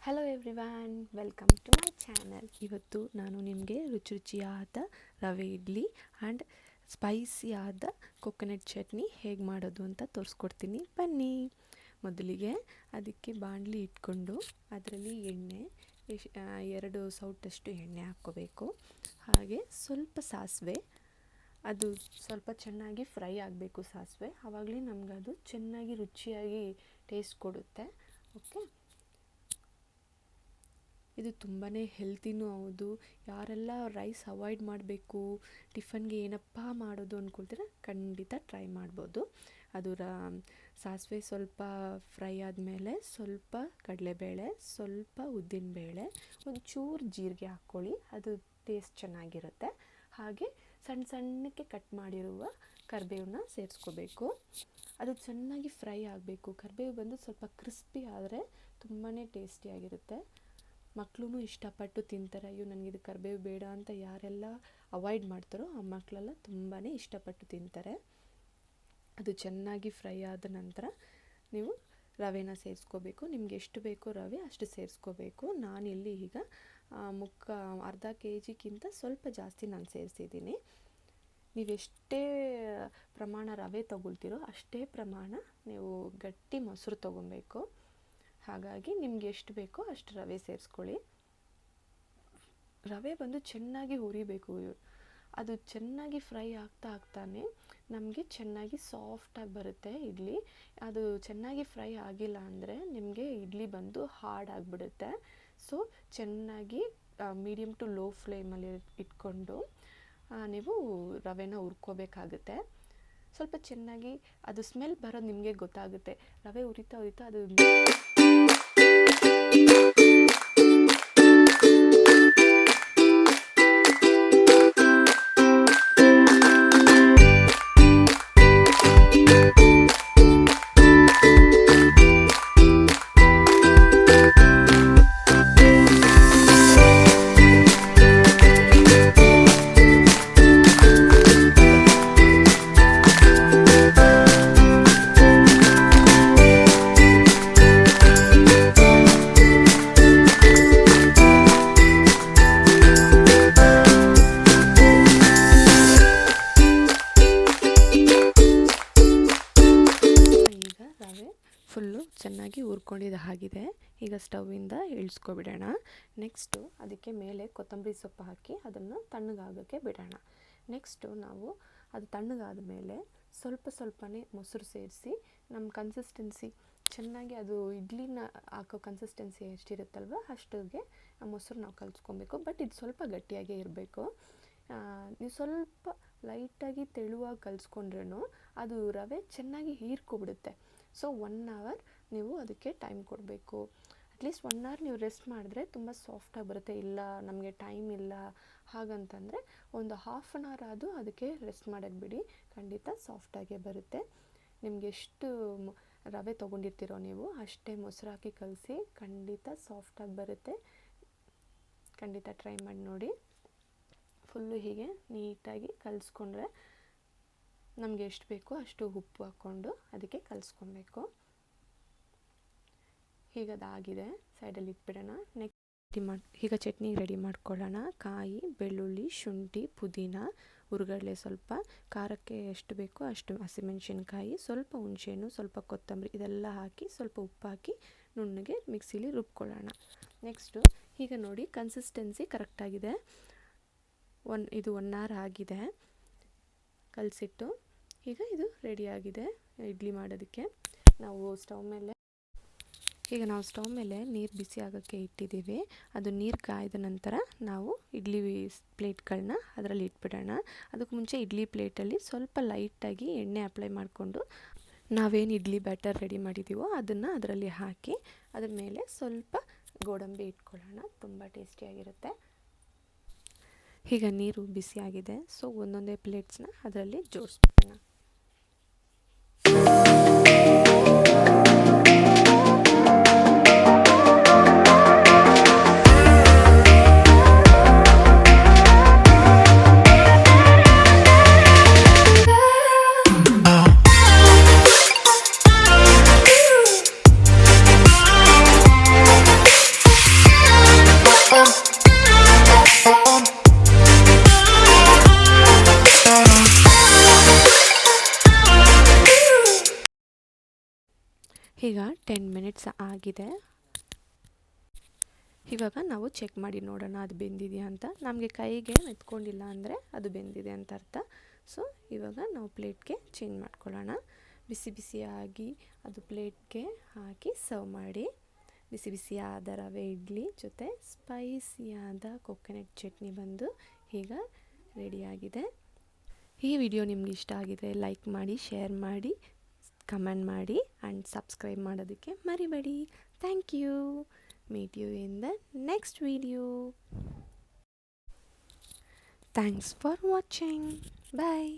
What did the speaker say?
Hello everyone, welcome to my channel. ಇವತ್ತು ನಾನು ನಿಮಗೆ ರುಚಿಯಾದ ರವೆ ಇಡ್ಲಿ ಆ್ಯಂಡ್ ಸ್ಪೈಸಿಯಾದ ಕೊಕೊನಟ್ ಚಟ್ನಿ ಹೇಗೆ ಮಾಡೋದು ಅಂತ ತೋರಿಸ್ಕೊಡ್ತೀನಿ, ಬನ್ನಿ. ಮೊದಲಿಗೆ ಅದಕ್ಕೆ ಬಾಣಲಿ ಇಟ್ಕೊಂಡು ಅದರಲ್ಲಿ ಎಣ್ಣೆ 2 ಸೌಟಷ್ಟು ಎಣ್ಣೆ ಹಾಕ್ಕೋಬೇಕು. ಹಾಗೆ ಸ್ವಲ್ಪ ಸಾಸಿವೆ, ಅದು ಸ್ವಲ್ಪ ಚೆನ್ನಾಗಿ ಫ್ರೈ ಆಗಬೇಕು ಸಾಸಿವೆ, ಆವಾಗಲೇ ನಮಗದು ಚೆನ್ನಾಗಿ ರುಚಿಯಾಗಿ ಟೇಸ್ಟ್ ಕೊಡುತ್ತೆ. ಓಕೆ, ಇದು ತುಂಬಾ ಹೆಲ್ತಿನೂ ಹೌದು. ಯಾರೆಲ್ಲ ರೈಸ್ ಅವಾಯ್ಡ್ ಮಾಡಬೇಕು, ಟಿಫನ್ಗೆ ಏನಪ್ಪ ಮಾಡೋದು ಅಂದ್ಕೊಳ್ತೀರ, ಖಂಡಿತ ಟ್ರೈ ಮಾಡ್ಬೋದು. ಅದು ಸಾಸಿವೆ ಸ್ವಲ್ಪ ಫ್ರೈ ಆದಮೇಲೆ ಸ್ವಲ್ಪ ಕಡಲೆಬೇಳೆ, ಸ್ವಲ್ಪ ಉದ್ದಿನಬೇಳೆ, ಒಂಚೂರು ಜೀರಿಗೆ ಹಾಕ್ಕೊಳ್ಳಿ, ಅದು ಟೇಸ್ಟ್ ಚೆನ್ನಾಗಿರುತ್ತೆ. ಹಾಗೆ ಸಣ್ಣ ಸಣ್ಣಕ್ಕೆ ಕಟ್ ಮಾಡಿರುವ ಕರಿಬೇವನ್ನ ಸೇರಿಸ್ಕೋಬೇಕು. ಅದು ಚೆನ್ನಾಗಿ ಫ್ರೈ ಆಗಬೇಕು. ಕರಿಬೇವು ಬಂದು ಸ್ವಲ್ಪ ಕ್ರಿಸ್ಪಿ ಆದರೆ ತುಂಬಾ ಟೇಸ್ಟಿಯಾಗಿರುತ್ತೆ. ಮಕ್ಕಳು ಇಷ್ಟಪಟ್ಟು ತಿಂತಾರೆ. ಅಯ್ಯೋ ನನಗಿದು ಕರಿಬೇವು ಬೇಡ ಅಂತ ಯಾರೆಲ್ಲ ಅವಾಯ್ಡ್ ಮಾಡ್ತಾರೋ ಆ ಮಕ್ಕಳೆಲ್ಲ ತುಂಬಾ ಇಷ್ಟಪಟ್ಟು ತಿಂತಾರೆ. ಅದು ಚೆನ್ನಾಗಿ ಫ್ರೈ ಆದ ನಂತರ ನೀವು ರವೆನ ಸೇರಿಸ್ಕೋಬೇಕು. ನಿಮ್ಗೆ ಎಷ್ಟು ಬೇಕೋ ರವೆ ಅಷ್ಟು ಸೇರಿಸ್ಕೋಬೇಕು. ನಾನಿಲ್ಲಿ ಈಗ ಅರ್ಧ kg ಸ್ವಲ್ಪ ಜಾಸ್ತಿ ನಾನು ಸೇರಿಸಿದ್ದೀನಿ. ನೀವೆಷ್ಟೇ ಪ್ರಮಾಣ ರವೆ ತೊಗೊಳ್ತೀರೋ ಅಷ್ಟೇ ಪ್ರಮಾಣ ನೀವು ಗಟ್ಟಿ ಮೊಸರು ತೊಗೊಬೇಕು. ಹಾಗಾಗಿ ನಿಮ್ಗೆ ಎಷ್ಟು ಬೇಕೋ ಅಷ್ಟು ರವೆ ಸೇರಿಸ್ಕೊಳ್ಳಿ. ರವೆ ಬಂದು ಚೆನ್ನಾಗಿ ಹುರಿಬೇಕು. ಅದು ಚೆನ್ನಾಗಿ ಫ್ರೈ ಆಗ್ತಾನೆ ನಮಗೆ ಚೆನ್ನಾಗಿ ಸಾಫ್ಟಾಗಿ ಬರುತ್ತೆ ಇಡ್ಲಿ. ಅದು ಚೆನ್ನಾಗಿ ಫ್ರೈ ಆಗಿಲ್ಲ ಅಂದರೆ ನಿಮಗೆ ಇಡ್ಲಿ ಬಂದು ಹಾರ್ಡ್ ಆಗಿಬಿಡುತ್ತೆ. ಸೊ ಚೆನ್ನಾಗಿ ಮೀಡಿಯಮ್ ಟು ಲೋ ಫ್ಲೇಮಲ್ಲಿ ಇಟ್ಕೊಂಡು ನೀವು ರವೆನ ಹುರ್ಕೋಬೇಕಾಗುತ್ತೆ. ಸ್ವಲ್ಪ ಚೆನ್ನಾಗಿ ಅದು ಸ್ಮೆಲ್ ಬರೋದು ನಿಮಗೆ ಗೊತ್ತಾಗುತ್ತೆ. ರವೆ ಉರಿತಾ ಅದು ಫುಲ್ಲು ಚೆನ್ನಾಗಿ ಹುರ್ಕೊಂಡಿದ್ದಾಗಿದೆ. ಈಗ ಸ್ಟವ್ವಿಂದ ಇಳಿಸ್ಕೊಬಿಡೋಣ. ನೆಕ್ಸ್ಟು ಅದಕ್ಕೆ ಮೇಲೆ ಕೊತ್ತಂಬರಿ ಸೊಪ್ಪು ಹಾಕಿ ಅದನ್ನು ತಣ್ಣಗಾಗೋಕ್ಕೆ ಬಿಡೋಣ. ನೆಕ್ಸ್ಟು ನಾವು ಅದು ತಣ್ಣಗಾದ ಮೇಲೆ ಸ್ವಲ್ಪನೇ ಮೊಸರು ಸೇರಿಸಿ ನಮ್ಮ ಕನ್ಸಿಸ್ಟೆನ್ಸಿ ಚೆನ್ನಾಗಿ ಅದು ಇಡ್ಲಿನ ಹಾಕೋ ಕನ್ಸಿಸ್ಟೆನ್ಸಿ ಎಷ್ಟಿರುತ್ತಲ್ವ ಅಷ್ಟಿಗೆ ಮೊಸರು ನಾವು ಕಲಿಸ್ಕೊಬೇಕು. ಬಟ್ ಇದು ಸ್ವಲ್ಪ ಗಟ್ಟಿಯಾಗೇ ಇರಬೇಕು. ನೀವು ಸ್ವಲ್ಪ ಲೈಟಾಗಿ ತೆಳುವಾಗಿ ಕಲಿಸ್ಕೊಂಡ್ರೂ ಅದು ರವೆ ಚೆನ್ನಾಗಿ ಹೀರ್ಕೊಬಿಡುತ್ತೆ. ಸೊ 1 hour ನೀವು ಅದಕ್ಕೆ ಟೈಮ್ ಕೊಡಬೇಕು. ಅಟ್ಲೀಸ್ಟ್ 1 hour ನೀವು ರೆಸ್ಟ್ ಮಾಡಿದ್ರೆ ತುಂಬ ಸಾಫ್ಟಾಗಿ ಬರುತ್ತೆ. ಇಲ್ಲ ನಮಗೆ ಟೈಮ್ ಇಲ್ಲ ಹಾಗಂತಂದರೆ ಒಂದು 1/2 hour ಆದರೂ ಅದಕ್ಕೆ ರೆಸ್ಟ್ ಮಾಡೋಕ್ಕೆ ಬಿಡಿ, ಖಂಡಿತ ಸಾಫ್ಟಾಗೇ ಬರುತ್ತೆ. ನಿಮಗೆ ಎಷ್ಟು ರವೆ ತೊಗೊಂಡಿರ್ತೀರೋ ನೀವು ಅಷ್ಟೇ ಮೊಸರು ಹಾಕಿ ಕಲಸಿ, ಖಂಡಿತ ಸಾಫ್ಟಾಗಿ ಬರುತ್ತೆ. ಖಂಡಿತ ಟ್ರೈ ಮಾಡಿ ನೋಡಿ. ಫುಲ್ಲು ಹೀಗೆ ನೀಟಾಗಿ ಕಲಿಸ್ಕೊಂಡ್ರೆ ನಮಗೆ ಎಷ್ಟು ಬೇಕೋ ಅಷ್ಟು ಉಪ್ಪು ಹಾಕ್ಕೊಂಡು ಅದಕ್ಕೆ ಕಲಿಸ್ಕೊಬೇಕು. ಹೀಗದಾಗಿದೆ, ಸೈಡಲ್ಲಿ ಇಟ್ಬಿಡೋಣ. ನೆಕ್ಸ್ಟ್ ಈಗ ಚಟ್ನಿ ರೆಡಿ ಮಾಡ್ಕೊಳ್ಳೋಣ. ಕಾಯಿ, ಬೆಳ್ಳುಳ್ಳಿ, ಶುಂಠಿ, ಪುದೀನ, ಹುರ್ಗಡ್ಲೆ, ಸ್ವಲ್ಪ ಖಾರಕ್ಕೆ ಎಷ್ಟು ಬೇಕೋ ಅಷ್ಟು ಹಸಿಮೆಣಸಿನ್ಕಾಯಿ, ಸ್ವಲ್ಪ ಹುಣಸೆಹಣ್ಣು, ಸ್ವಲ್ಪ ಕೊತ್ತಂಬರಿ, ಇದೆಲ್ಲ ಹಾಕಿ ಸ್ವಲ್ಪ ಉಪ್ಪು ಹಾಕಿ ನುಣ್ಣಗೆ ಮಿಕ್ಸಿಲಿ ರುಬ್ಕೊಳ್ಳೋಣ. ನೆಕ್ಸ್ಟು ಈಗ ನೋಡಿ ಕನ್ಸಿಸ್ಟೆನ್ಸಿ ಕರೆಕ್ಟಾಗಿದೆ. ಇದು 1 hour ಆಗಿದೆ ಕಲಸಿಟ್ಟು. ಈಗ ಇದು ರೆಡಿಯಾಗಿದೆ ಇಡ್ಲಿ ಮಾಡೋದಕ್ಕೆ. ನಾವು ಸ್ಟವ್ ಮೇಲೆ ನೀರು ಬಿಸಿ ಆಗೋಕ್ಕೆ ಇಟ್ಟಿದ್ದೀವಿ. ಅದು ನೀರು ಕಾಯ್ದ ನಂತರ ನಾವು ಇಡ್ಲಿ ಪ್ಲೇಟ್ಗಳನ್ನ ಅದರಲ್ಲಿ ಇಟ್ಬಿಡೋಣ. ಅದಕ್ಕೆ ಮುಂಚೆ ಇಡ್ಲಿ ಪ್ಲೇಟಲ್ಲಿ ಸ್ವಲ್ಪ ಲೈಟಾಗಿ ಎಣ್ಣೆ ಅಪ್ಲೈ ಮಾಡಿಕೊಂಡು ನಾವೇನು ಇಡ್ಲಿ ಬ್ಯಾಟರ್ ರೆಡಿ ಮಾಡಿದ್ದೀವೋ ಅದನ್ನು ಅದರಲ್ಲಿ ಹಾಕಿ ಅದ್ರ ಮೇಲೆ ಸ್ವಲ್ಪ ಗೋಡಂಬಿ ಇಟ್ಕೊಳ್ಳೋಣ. ತುಂಬ ಟೇಸ್ಟಿಯಾಗಿರುತ್ತೆ. ಈಗ ನೀರು ಬಿಸಿಯಾಗಿದೆ, ಸೊ ಒಂದೊಂದೇ ಪ್ಲೇಟ್ಸ್ನ ಅದರಲ್ಲಿ ಜೋಡಿಸ್ಬಿಡೋಣ. 10 ಮಿನಿಟ್ಸ್ ಆಗಿದೆ. ಇವಾಗ ನಾವು ಚೆಕ್ ಮಾಡಿ ನೋಡೋಣ ಅದು ಬೆಂದಿದೆಯಾ ಅಂತ. ನಮಗೆ ಕೈಗೆ ಮೆತ್ಕೊಂಡಿಲ್ಲ ಅಂದರೆ ಅದು ಬೆಂದಿದೆ ಅಂತ ಅರ್ಥ. ಸೊ ಇವಾಗ ನಾವು ಪ್ಲೇಟ್ಗೆ ಚೇಂಜ್ ಮಾಡ್ಕೊಳ್ಳೋಣ. ಬಿಸಿ ಬಿಸಿಯಾಗಿ ಅದು ಪ್ಲೇಟ್ಗೆ ಹಾಕಿ ಸರ್ವ್ ಮಾಡಿ. ಬಿಸಿ ಬಿಸಿಯಾದ ರವೆ ಇಡ್ಲಿ ಜೊತೆ ಸ್ಪೈಸಿಯಾದ ಕೊಕೊನಟ್ ಚಟ್ನಿ ಬಂದು ಈಗ ರೆಡಿಯಾಗಿದೆ. ಈ ವಿಡಿಯೋ ನಿಮ್ಗೆ ಇಷ್ಟ ಆಗಿದ್ರೆ ಲೈಕ್ ಮಾಡಿ, ಶೇರ್ ಮಾಡಿ, ಕಮೆಂಟ್ ಮಾಡಿ ಆ್ಯಂಡ್ ಸಬ್ಸ್ಕ್ರೈಬ್ ಮಾಡೋದಕ್ಕೆ ಮರಿಬೇಡಿ. Thank you. Meet you in the next video. Thanks for watching. Bye.